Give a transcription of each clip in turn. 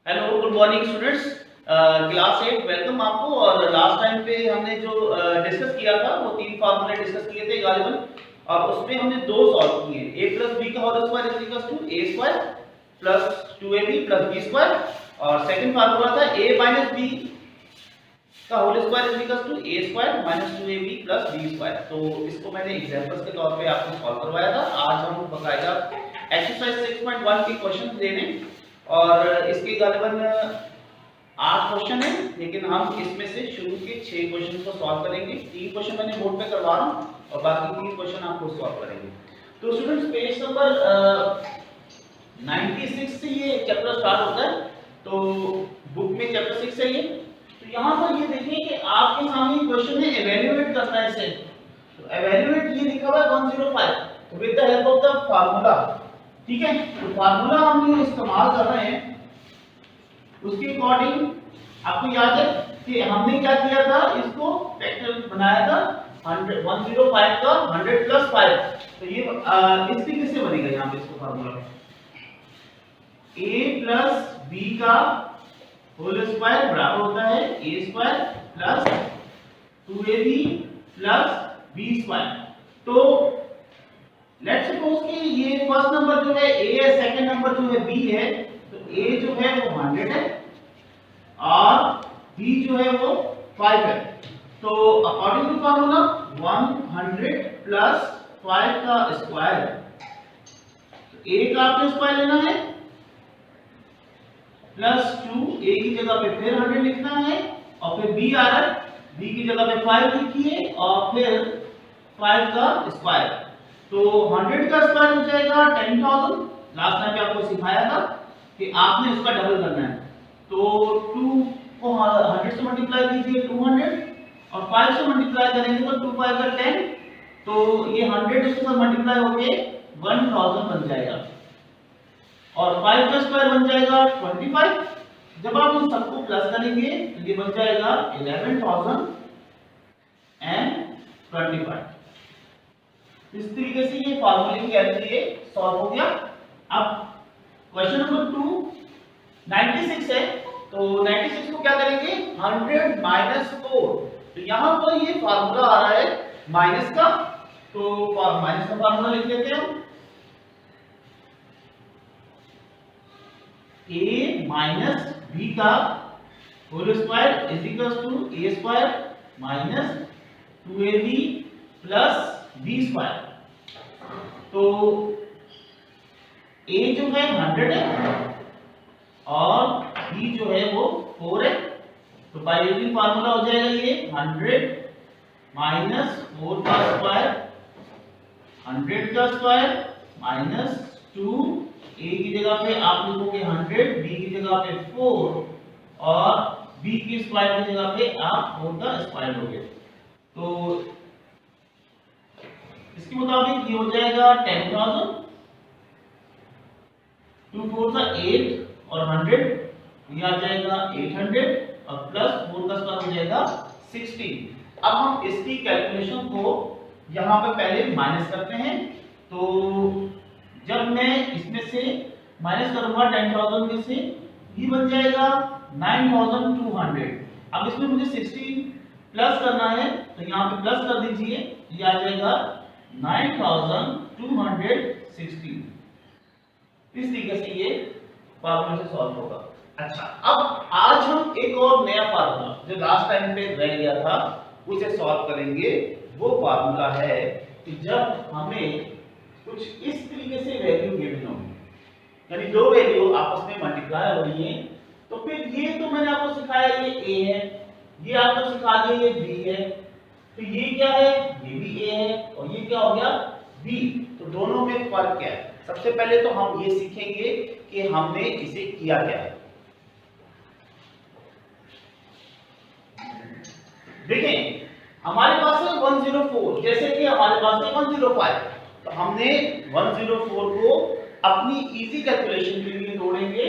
Hello good morning students. Class 8 welcome आपको। और last time पे हमने जो डिस्कस किया था वो तीन फार्मूले डिस्कस किए थे गालिबन, और उसमें हमने दो सॉल्व किए, a प्लस बी का whole square is equal to a square plus 2ab plus b square, और सेकंड फार्मूला था a माइनस b का whole square is equal to a square minus 2ab plus b square. तो इसको मैंने examples के तौर पे आपको सॉल्व करवाया था। आज हम बकायदा एक्सरसाइज 6.1 के क्वेश्चन देने, और इसके गालिबन 8 क्वेश्चन है, लेकिन हम इसमें से शुरू के 6 क्वेश्चन को सॉल्व करेंगे। 3 क्वेश्चन मैंने बोर्ड पे करवा रहा हूं और बाकी 3 क्वेश्चन आपको सॉल्व करेंगे। तो स्टूडेंट्स पेज नंबर 96 से ये चैप्टर स्टार्ट होता है। तो बुक में चैप्टर 6 है ये। तो यहां पर ये देखिए कि आपके सामने क्वेश्चन है इवैल्यूएट करना है इसे। तो इवैल्यूएट ये लिखा हुआ है 105 with the help of the formula. ठीक है, तो फार्मूला हम ये इस्तेमाल कर रहे हैं, उसके अकॉर्डिंग आपको याद है कि हमने क्या किया था, इसको फैक्टर बनाया था 105 का 100 प्लस 5। तो ये इस तरीके से बनेगा यहाँ पे इसको फार्मूला a प्लस b का होल स्क्वायर बराबर होता है a square plus 2ab plus b square. तो लेट्स सपोज कि ये फर्स्ट नंबर जो है a है, सेकंड नंबर जो है b है। तो a जो है वो 100 है और b जो है वो 5 है। तो अकॉर्डिंग टू फार्मूला 100 प्लस 5 का स्क्वायर, तो a का आपको स्क्वायर लेना है प्लस 2, a की जगह पे फिर 100 लिखना है, और फिर b आ रहा है, b की जगह पे 5 लिखिए और फिर 5 का स्क्वायर। तो 100 का स्क्वायर हो जाएगा 10,000। लास्ट टाइम पे आपको सिखाया था कि आपने उसका डबल करना है। तो 2 को 100 से मल्टीप्लाई कीजिए 200, और 5 से मल्टीप्लाई करेंगे तो 2 5 का 10। तो ये 100 उसके साथ मल्टीप्लाई होके 1000 बन जाएगा, और 5 का स्क्वायर बन जाएगा 25। जब आप उन सबको प्लस करेंगे तो ये बन जाएगा 11,025। इस तरीके से ये फार्मूले की हेल्प से सॉल्व हो गया। अब क्वेश्चन नंबर 2 96 है। तो 96 को क्या करेंगे, 100 माइनस 4। तो यहां पर ये फार्मूला आ रहा है माइनस का, तो माइनस का फार्मूला लिख लेते हैं हम। a माइनस b का whole square is equal to a square minus 2ab plus b square. तो a जो है 100 है और b जो है वो 4 है। तो बाय यूजिंग फार्मूला हो जाएगा ये 100 माइनस 4 का स्क्वायर, 100 का स्क्वायर माइनस 2, a की जगह पे आप लिखोगे 100, b की जगह पे 4 और b की स्क्वायर की जगह पे आप 4 का स्क्वायर लोगे। तो इसके मुताबिक ये हो जाएगा 10,000, 2 4 का 8 और 100, ये आ जाएगा 800, और प्लस 4 का स्क्वायर हो जाएगा 16। अब हम इसकी कैलकुलेशन को यहाँ पे पहले माइनस करते हैं। तो जब मैं इसमें से माइनस करूंगा 10,000 में से, ये बन जाएगा 9,200। अब इसमें मुझे 16 प्लस करना है, तो यहाँ पे प्लस कर दीजिए, ये आ जाएगा 9,216। इस तरीके से ये फार्मूला से सॉल्व होगा। अच्छा, अब आज हम एक और नया फार्मूला जो लास्ट टाइम पे रह गया था उसे सॉल्व करेंगे। वो फार्मूला है कि जब हमें कुछ इस तरीके से वैल्यू गिवन होगी, यानी दो वैल्यू आपस में मल्टीप्लाई हो रही है, तो फिर ये तो मैंने आपको सिखाया ये a है, ये आपको सिखा दिया ये b है, तो ये क्या है, ये भी a है, और ये क्या हो गया b। तो दोनों में फर्क क्या है? सबसे पहले तो हम ये सीखेंगे कि हमने इसे किया क्या है। देखें, हमारे पास है 104, जैसे कि हमारे पास है 105। तो हमने 104 को अपनी इजी कैलकुलेशन के लिए तोड़ेंगे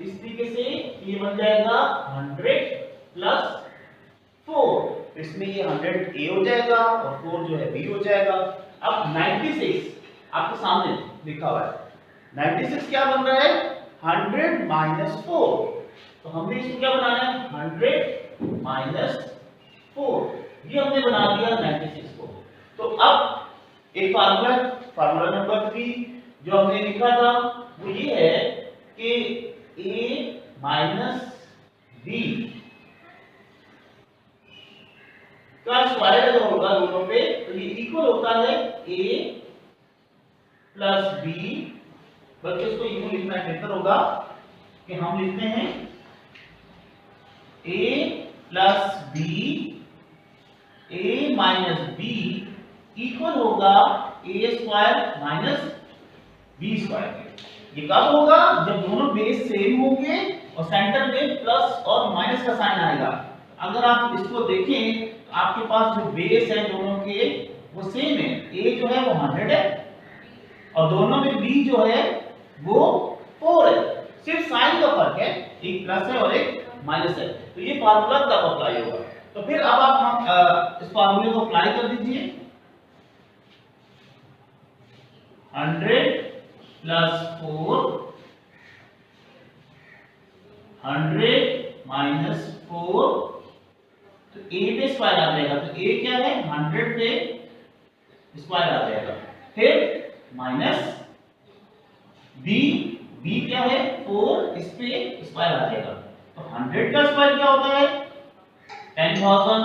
इस तरीके से, ये बन जाएगा 100 प्लस 4। इसमें ये 100 a हो जाएगा और 4 जो है b हो जाएगा। अब 96 आपके सामने लिखा हुआ है, 96 क्या बन रहा है, 100 माइनस 4। तो हमने इसको क्या बनाना है 100 माइनस 4, ये हमने बना दिया 96 को। तो अब एक फार्मूला नंबर 3 जो हमने लिखा था वो ये है कि a माइनस b का स्क्वायर अगर होगा दोनों पे तो ये इक्वल होता है a प्लस b, बल्कि इसको यूं लिखना बेहतर होगा कि हम लिखते हैं a plus b, a minus b equal होगा a square minus b square. ये कब होगा जब दोनों बेस सेम होंगे और सेंटर में प्लस और माइनस का साइन आएगा। अगर आप इसको देखें आपके पास जो बेस है दोनों के वो सेम है, a जो है वो 100 है और दोनों में b जो है वो 4 है, सिर्फ साइन का फर्क है, एक प्लस है और एक माइनस है। तो ये फार्मूला तब अप्लाई होगा। तो फिर अब आप हम इस फार्मूले को अप्लाई कर दीजिए। 100 प्लस 4 100 माइनस 4, तो a पे स्क्वायर आ जाएगा, तो a क्या है 100 पे स्क्वायर आ जाएगा, फिर माइनस b क्या है 4, इस पे स्क्वायर आ जाएगा। तो 100 का स्क्वायर क्या होता है 10,000,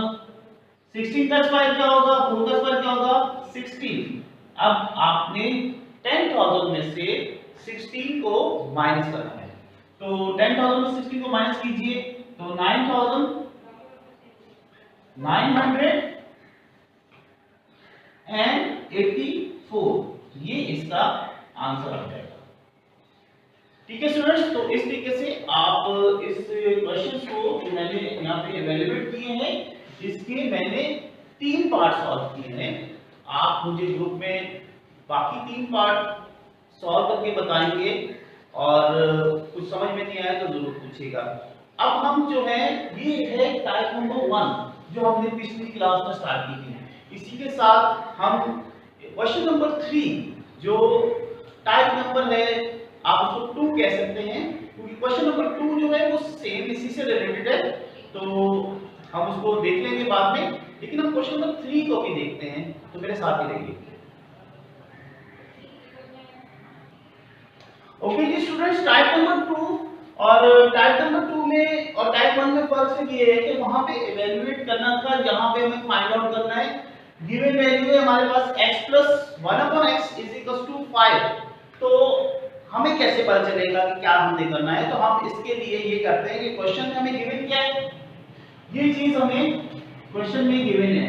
16 का स्क्वायर क्या होगा 4 का स्क्वायर क्या होगा 16। अब आपने 10,000 में से 16 को माइनस करना है, तो 10,000 में 16 को माइनस कीजिए तो 9,984, ये इसका आंसर आ जाएगा। ठीक है स्टूडेंट्स, तो इस तरीके से आप इस क्वेश्चन को जो मैंने यहाँ पे इवैल्यूएट किए हैं इसके मैंने 3 पार्ट सॉल्व किए हैं। आप मुझे ग्रुप में बाकी 3 पार्ट सॉल्व करके बताएंगे और कुछ समझ में नहीं आया तो जरूर पूछिएगा। अब हम जो है ये है टाइप नंबर 1 जो हमने पिछली क्लास में स्टार्ट की थी। इसी के साथ हम क्वेश्चन नंबर 3 जो टाइप नंबर है आप उसको 2 कह सकते हैं क्योंकि क्वेश्चन नंबर 2 जो है वो सेम इसी से रिलेटेड है, तो हम उसको देख लेंगे बाद में, लेकिन हम क्वेश्चन नंबर 3 को भी देखते हैं, तो मेरे साथ ही रहिए। ओके जी स्टूडेंट्स, टाइप नंबर 2 और टाइप नंबर 2 में और टाइप 1 में फर्क सिर्फ ये है कि वहां पे इवैल्यूएट करना था, यहां पे हमें फाइंड आउट करना है। गिवन वैल्यू है हमारे पास x + 1/x 5, तो हमें कैसे पता चलेगा कि क्या हमने करना है। तो हम इसके लिए ये करते हैं कि क्वेश्चन में हमें गिवन क्या है, ये चीज हमें क्वेश्चन में गिवन है,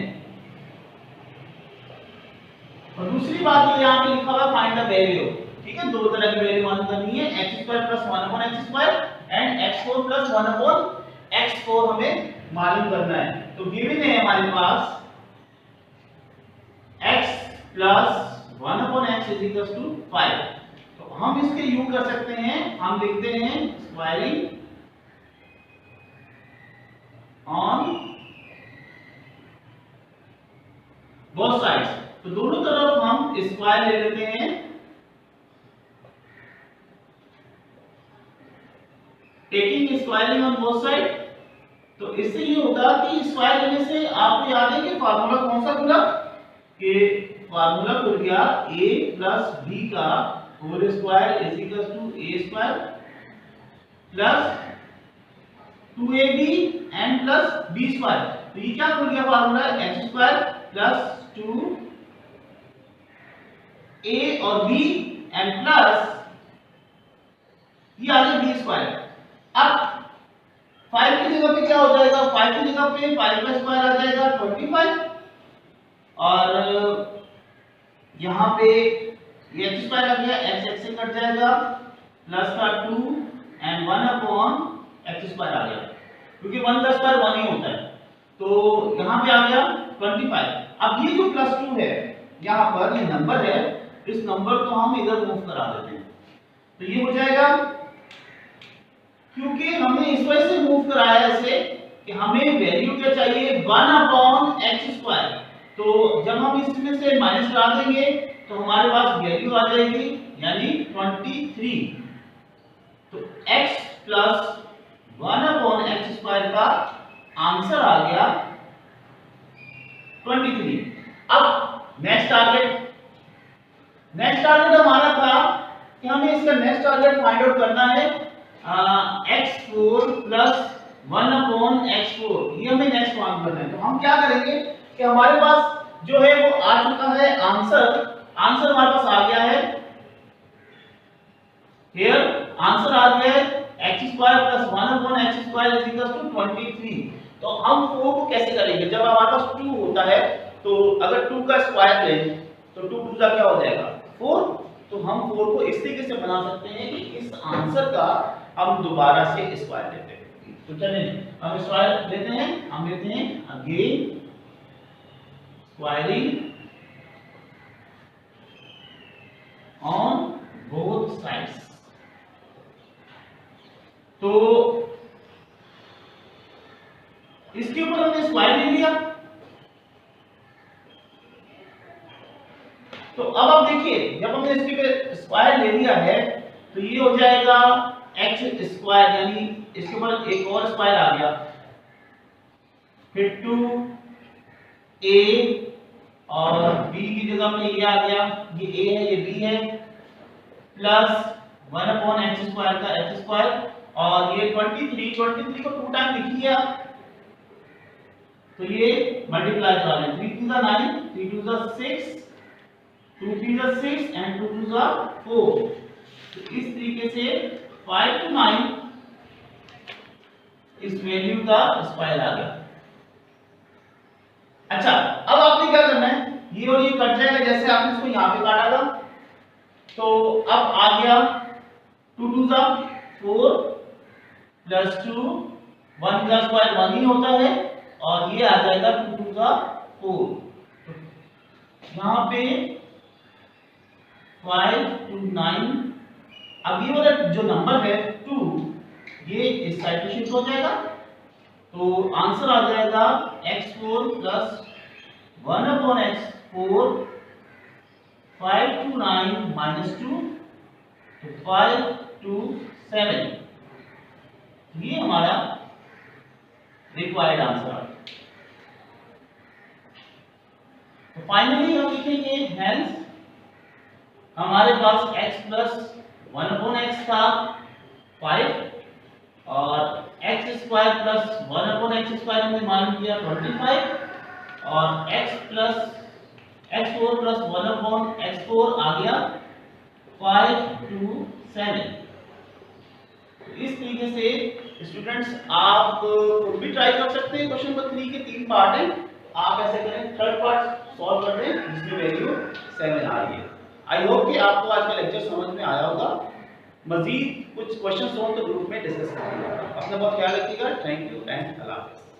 और दूसरी बात ये यहाँ पे लिखा हुआ फाइंड द वैल्यू। ठीक है, 2 तरह की वैल्यू मान करनी है, x² + 1/x² and x4 + 1/x4 हमें मालूम करना है। तो गिवन है हमारे पास x + 1/x = 5, तो हम इसके यूज कर सकते हैं, हम लिखते हैं स्क्वायरिंग ऑन बोथ साइड्स। तो दोनों तरफ हम स्क्वायर ले लेते हैं, taking squaring on both side. तो इससे ये होगा कि स्क्वायर लेने से आपको याद है कि फार्मूला कौन सा खुला, कि फार्मूला खुल गया a + b का whole square = a² plus 2ab and plus b²। तो ये क्या खुल गया फार्मूला x² + 2a और b एंड प्लस ये आ गया b²। अब 5 की जगह पे क्या हो जाएगा, 5 की जगह पे 5 का स्क्वायर आ जाएगा 25, और यहाँ पे ये x² आ गया, x से कट जाएगा, प्लस का 2 एंड 1/x² आ गया, क्योंकि 1 का स्क्वायर 1 ही होता है, तो यहाँ पे आ गया 25। अब ये जो +2 है यहाँ पर ये नंबर है, इस नंबर को हम इधर मूव करा देते हैं, तो ये हो जाएगा, क्योंकि हमने इस वजह से मूव कराया ऐसे कि हमें वैल्यू क्या चाहिए 1/x²। तो जब हम इसमें से माइनस करा देंगे तो हमारे पास वैल्यू आ जाएगी यानी 23। तो x + 1/x² का आंसर आ गया 23। अब नेक्स्ट टारगेट हमारा था कि हमें इसका नेक्स्ट टारगेट फाइंड आउट करना है x4 + 1/x4, ये हमें नेक्स्ट फाइंड करना है। तो हम क्या करेंगे कि हमारे पास जो है वो आ चुका है आंसर हमारे पास आ गया है, हियर आंसर आ गया है x² + 1/x² = 23। तो हम 4 को कैसे करेंगे, जब हमारे पास 2 होता है तो अगर 2 का स्क्वायर लें तो 2 2 का क्या हो जाएगा 4। तो हम 4 को इस तरीके से बना सकते हैं कि इस आंसर का हम दोबारा से स्क्वायर लेते हैं। तो चलिए हम स्क्वायर लेते हैं, हम लेते हैं again squaring on both sides. तो इसके ऊपर हमने स्क्वायर ले लिया। तो अब आप देखिए जब हमने इसके पे स्क्वायर ले लिया है तो ये हो जाएगा x², यानी इसके ऊपर एक और स्क्वायर आ गया, फिर 2a और b की जगह पे ये आ गया, ये a है ये b है, प्लस 1/x² का x², और ये 23 को 2 टाइम लिखिए आप, तो ये मल्टीप्लाई करा लें, 3 2 9, 3 2 6, 2 3 6 and 2 2 4। तो इस तरीके से 5 to 9 इस वैल्यू का स्क्वायर आ गया। अच्छा, अब आपने क्या करना है, ये और ये कट जाएगा जैसे आपने इसको यहां पे काटा था। तो अब आ गया 2 2 4 प्लस 2, 1 का स्क्वायर 1 ही होता है, और ये आ जाएगा 2 2 4। यहां पे 5 to 9, अब ये वाला जो नंबर है 2, ये इस साइड पे शिफ्ट हो जाएगा, तो आंसर आ जाएगा x4 + 1/x4, 5 to 9 -2, तो 5 to 7, ये हमारा रिक्वायर्ड आंसर आ गया। तो फाइनली हम लिखेंगे हेंस हमारे पास x + 1/x था 5, और x² + 1/x² हमने मान लिया 25, और x4 + 1/x4 आ गया 5 to 7। इस तरीके से स्टूडेंट्स आप खुद भी ट्राई कर सकते हैं। क्वेश्चन नंबर 3 के 3 पार्ट हैं, आप ऐसे करें, थर्ड पार्ट सॉल्व कर रहे हैं जिसमें वैल्यू 7 आ रही है। आई होप कि आपको आज का लेक्चर समझ में आया होगा। मजीद कुछ क्वेश्चन हो तो ग्रुप में डिस्कस करेंगे। अपना बहुत ख्याल रखिएगा। थैंक यू एंड अल्लाह हाफ़िज़।